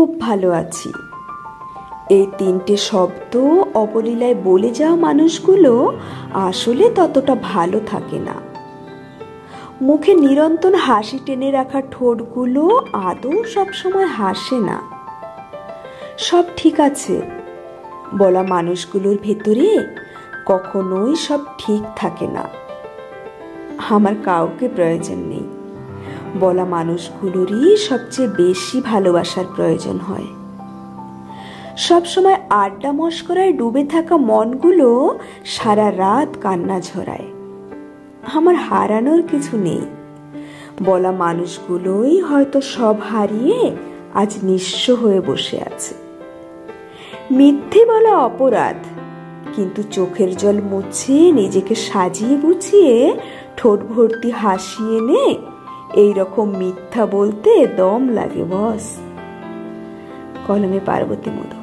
খুব ভালো আছি। এই তিনটে শব্দ অবলীলায় বলে যাওয়া মানুষগুলো আসলে ততটা ভালো থাকে না। মুখে নিরন্তর হাসি টেনে রাখা ঠোঁটগুলো আদৌ সবসময় হাসে না। সব ঠিক আছে বলা মানুষগুলোর ভেতরে কখনোই সব ঠিক থাকে না। আমার কাউকে প্রয়োজন নেই বলা মানুষগুলোরই সবচেয়ে বেশি ভালোবাসার প্রয়োজন হয়। সবসময় আড্ডা মশকরায় ডুবে থাকা মনগুলো সারা রাত কান্না ঝরায়। আমার হারানোর কিছু নেই বলা মানুষগুলোই হয়তো সব হারিয়ে আজ নিঃস্ব হয়ে বসে আছে। মিথ্যে বলা অপরাধ, কিন্তু চোখের জল মুছে নিজেকে সাজিয়ে গুছিয়ে ঠোঁট ভর্তি হাসি এনে এইরকম মিথ্যা বলতে দম লাগে বস। কলমে পার্বতী মধু।